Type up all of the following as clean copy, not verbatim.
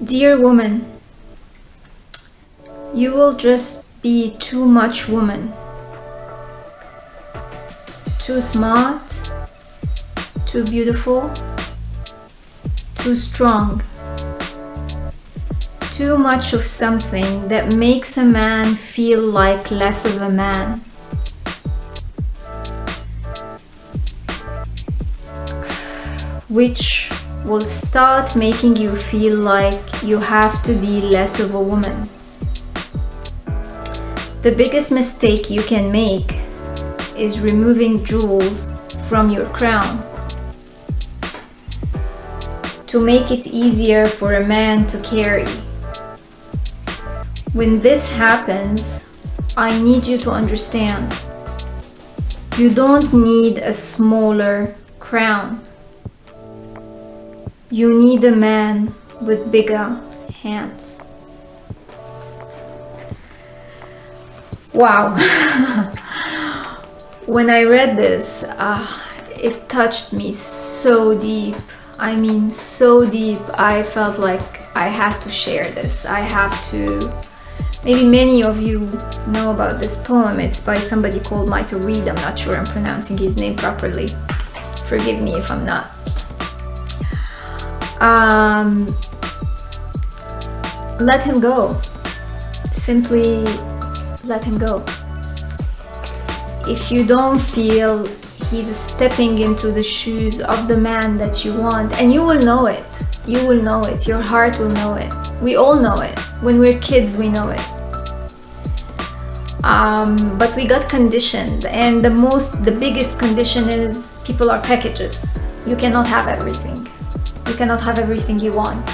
Dear woman, you will just be too much woman. Too smart, too beautiful, too strong. Too much of something that makes a man feel like less of a man. Which will start making you feel like you have to be less of a woman. The biggest mistake you can make is removing jewels from your crown to make it easier for a man to carry. When this happens, I need you to understand, you don't need a smaller crown. You need a man with bigger hands. Wow. When I read this, it touched me so deep. I mean, so deep. I felt like I had to share this. I have to. Maybe many of you know about this poem. It's by somebody called Michael Reed. I'm not sure I'm pronouncing his name properly. Forgive me if I'm not. Let him go. Simply let him go. If you don't feel he's stepping into the shoes of the man that you want, and you will know it. You will know it. Your heart will know it. We all know it. When we're kids, we know it. But we got conditioned, and the biggest condition is people are packages. You cannot have everything. You cannot have everything you want.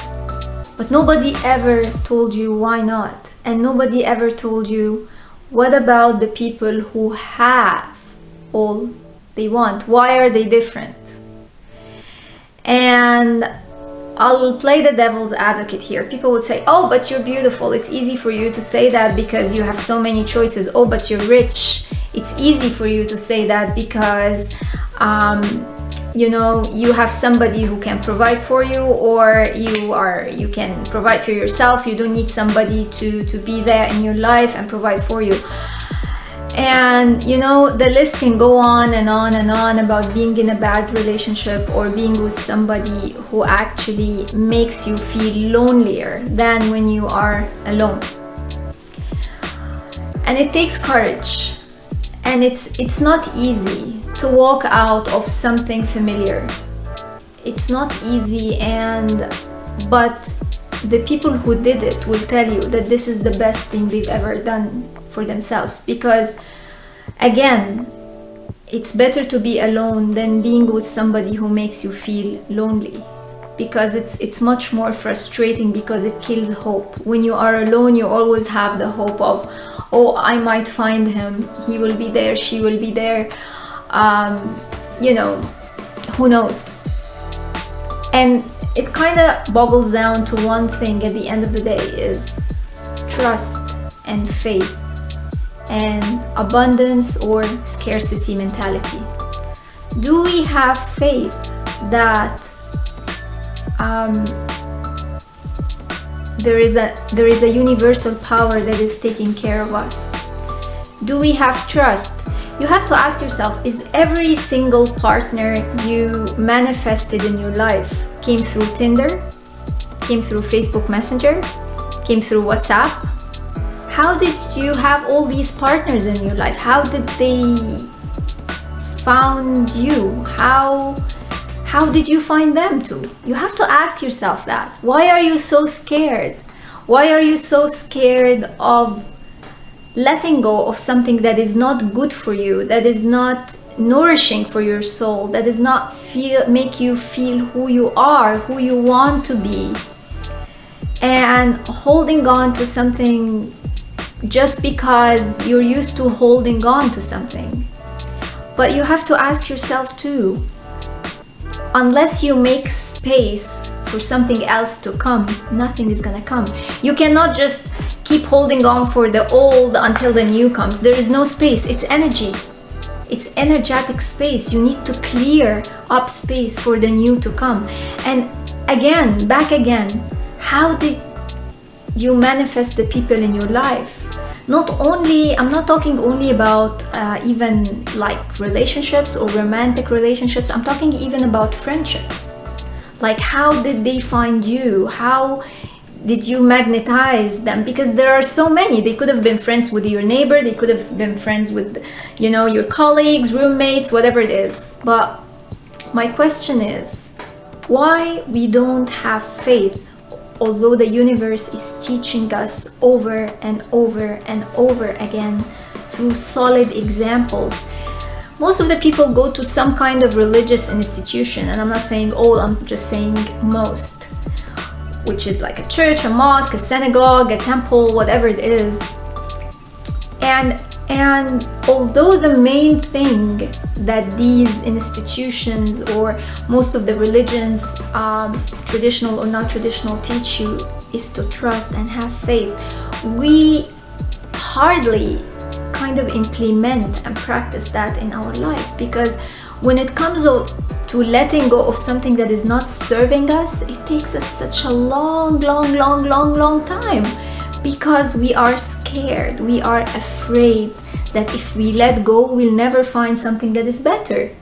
But nobody ever told you why not. And nobody ever told you, what about the people who have all they want? Why are they different? And I'll play the devil's advocate here. People would say, oh, but you're beautiful. It's easy for you to say that because you have so many choices. Oh, but you're rich. It's easy for you to say that because you have somebody who can provide for you, or you can provide for yourself. You don't need somebody to be there in your life and provide for you. And the list can go on and on and on about being in a bad relationship or being with somebody who actually makes you feel lonelier than when you are alone. And it takes courage, and it's not easy to walk out of something familiar. It's not easy, but the people who did it will tell you that this is the best thing they've ever done for themselves, because again, it's better to be alone than being with somebody who makes you feel lonely, because it's much more frustrating, because it kills hope. When you are alone, you always have the hope of, oh, I might find him, he will be there, she will be there, who knows. And it kind of boggles down to one thing at the end of the day, is trust and faith and abundance or scarcity mentality. Do we have faith that there is a universal power that is taking care of us? Do we have trust? You have to ask yourself, is every single partner you manifested in your life came through Tinder, came through Facebook Messenger, came through WhatsApp? How did you have all these partners in your life? How did they found you? How did you find them too? You have to ask yourself that. Why are you so scared? Why are you so scared of letting go of something that is not good for you, that is not nourishing for your soul, that does not make you feel who you are, who you want to be, and holding on to something just because you're used to holding on to something? But you have to ask yourself too, unless you make space for something else to come, nothing is gonna come. You cannot just keep holding on for the old until the new comes. There is no space. It's energy. It's energetic space. You need to clear up space for the new to come. And again, back again, How did you manifest the people in your life? I'm not talking only about even like relationships or romantic relationships. I'm talking even about friendships. Like, how did they find you? How did you magnetize them? Because there are so many. They could have been friends with your neighbor, they could have been friends with, you know, your colleagues, roommates, whatever it is. But my question is, why we don't have faith, although the universe is teaching us over and over and over again through solid examples. Most of the people go to some kind of religious institution, and I'm not saying all, I'm just saying most, which is like a church, a mosque, a synagogue, a temple, whatever it is. And although the main thing that these institutions or most of the religions, traditional or non-traditional, teach you is to trust and have faith, we hardly kind of implement and practice that in our life. Because when it comes to letting go of something that is not serving us, it takes us such a long time, because we are scared, we are afraid that if we let go, we'll never find something that is better.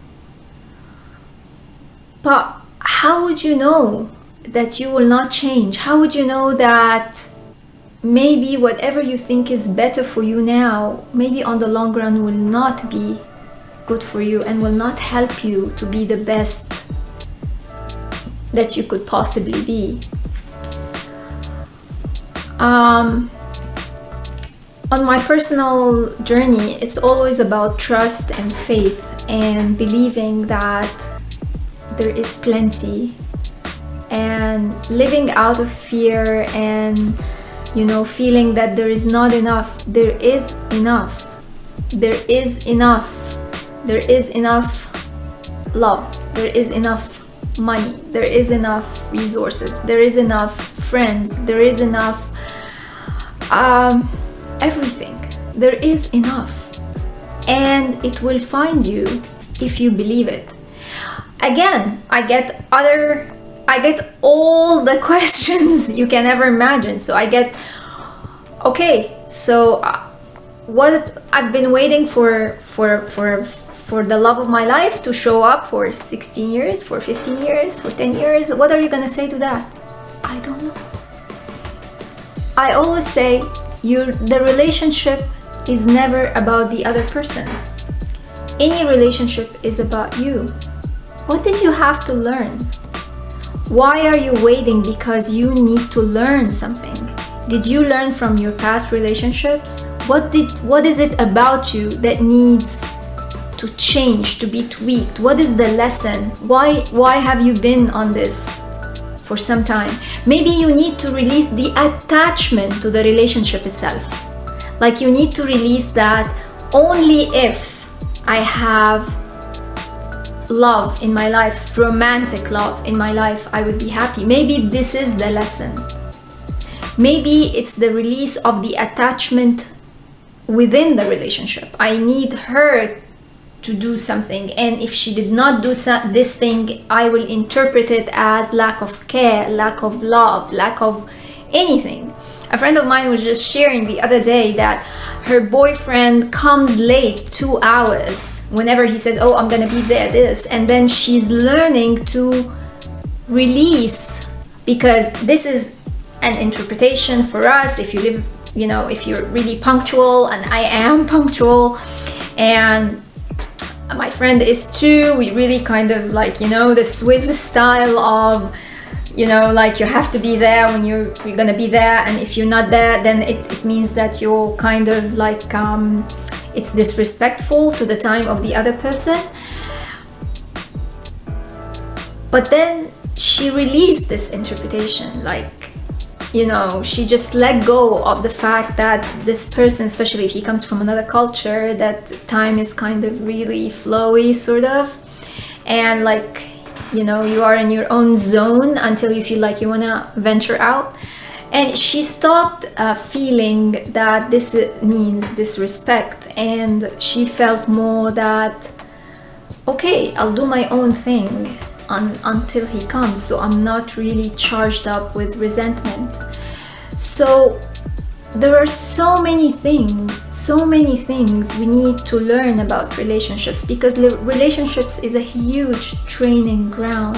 But how would you know that you will not change? How would you know that maybe whatever you think is better for you now, maybe on the long run will not be good for you and will not help you to be the best that you could possibly be? On my personal journey, it's always about trust and faith and believing that there is plenty, and living out of fear and, you know, feeling that there is not enough. There is enough. There is enough. There is enough love. There is enough money. There is enough resources. There is enough friends. There is enough everything. There is enough, and it will find you if you believe it. Again, I get all the questions you can ever imagine. So I get, okay, so what I've been waiting for the love of my life to show up for 16 years, for 15 years, for 10 years. What are you gonna say to that? I don't know. I always say, the relationship is never about the other person. Any relationship is about you. What did you have to learn? Why are you waiting? Because you need to learn something. Did you learn from your past relationships? What is it about you that needs to change, to be tweaked? What is the lesson? Why have you been on this for some time? Maybe you need to release the attachment to the relationship itself. Like, you need to release that only if I have love in my life, romantic love in my life, I would be happy. Maybe this is the lesson. Maybe it's the release of the attachment within the relationship. I need her to do something, and if she did not do this thing, I will interpret it as lack of care, lack of love, lack of anything. A friend of mine was just sharing the other day that her boyfriend comes late 2 hours whenever he says, oh, I'm gonna be there, this, and then she's learning to release, because this is an interpretation for us. If you live, you know, if you're really punctual, and I am punctual, and my friend is too, we really kind of like, you know, the Swiss style of, you know, like you have to be there when you're gonna be there, and if you're not there, then it means that you're kind of like it's disrespectful to the time of the other person. But then she released this interpretation, like, you know, she just let go of the fact that this person, especially if he comes from another culture, that time is kind of really flowy, sort of, and like, you know, you are in your own zone until you feel like you want to venture out. And she stopped feeling that this means disrespect, and she felt more that, okay, I'll do my own thing. until he comes, so I'm not really charged up with resentment. So there are so many things we need to learn about relationships, because relationships is a huge training ground.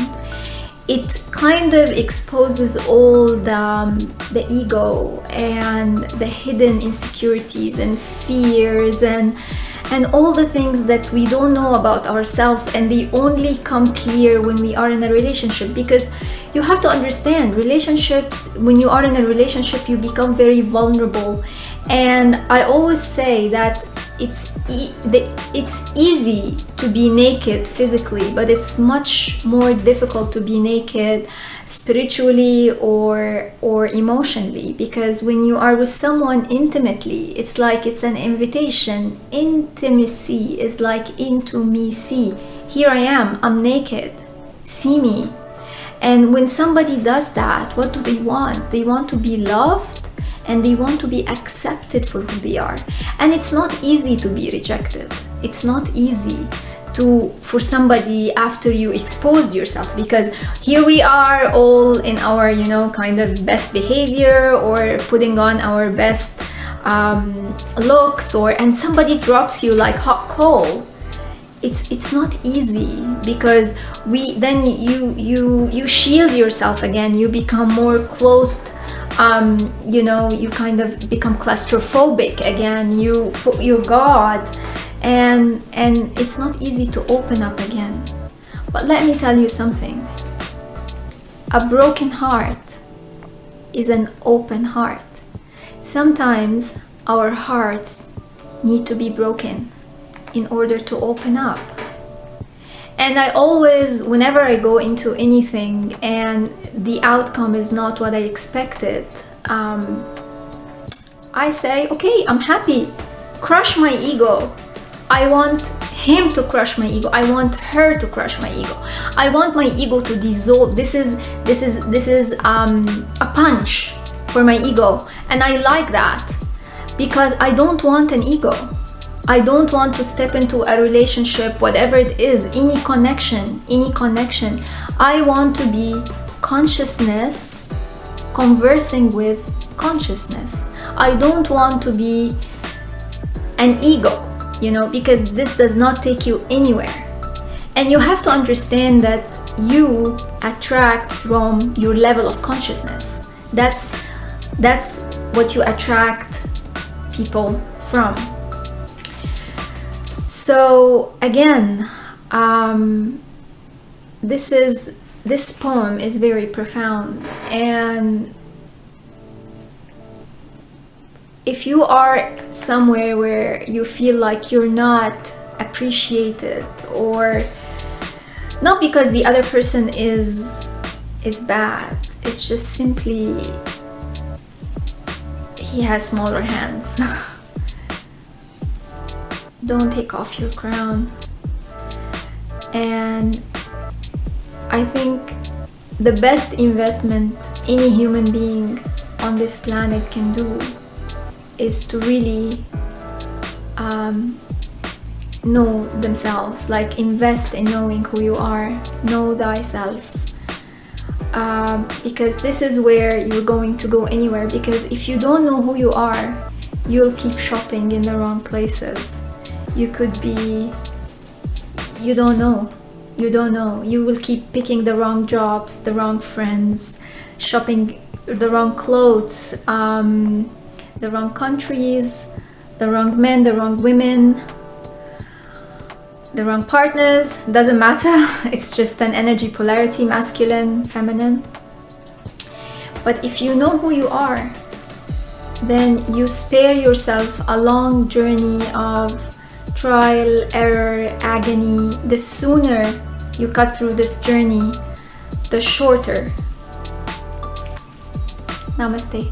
It kind of exposes all the ego and the hidden insecurities and fears and all the things that we don't know about ourselves, and they only come clear when we are in a relationship. Because you have to understand, relationships, when you are in a relationship, you become very vulnerable. And I always say that it's easy to be naked physically, but it's much more difficult to be naked spiritually or emotionally, because when you are with someone intimately, it's like it's an invitation. Intimacy is like into me, see, here I am, I'm naked, see me. And when somebody does that, what do they want? They want to be loved, and they want to be accepted for who they are. And it's not easy to be rejected. It's not easy for somebody after you exposed yourself, because here we are all in our, kind of best behavior, or putting on our best looks, and somebody drops you like hot coal. It's not easy, because then you shield yourself again. You become more closed. You kind of become claustrophobic again. You put your guard, and it's not easy to open up again. But let me tell you something. A broken heart is an open heart. Sometimes our hearts need to be broken in order to open up. And I always, whenever I go into anything and the outcome is not what I expected, I say, okay, I'm happy. Crush my ego. I want him to crush my ego. I want her to crush my ego. I want my ego to dissolve. This is a punch for my ego, and I like that, because I don't want an ego. I don't want to step into a relationship, whatever it is, any connection. I want to be consciousness conversing with consciousness. I don't want to be an ego, because this does not take you anywhere. And you have to understand that you attract from your level of consciousness. That's what you attract people from. So again, this poem is very profound, and if you are somewhere where you feel like you're not appreciated, or not because the other person is bad, it's just simply he has smaller hands. Don't take off your crown. And I think the best investment any human being on this planet can do is to really know themselves, like invest in knowing who you are, know thyself, because this is where you're going to go anywhere. Because if you don't know who you are, you'll keep shopping in the wrong places. You could be, you don't know, you will keep picking the wrong jobs, the wrong friends, shopping the wrong clothes, the wrong countries, the wrong men, the wrong women, the wrong partners. Doesn't matter. It's just an energy polarity, masculine, feminine. But if you know who you are, then you spare yourself a long journey of trial, error, agony. The sooner you cut through this journey, the shorter. Namaste.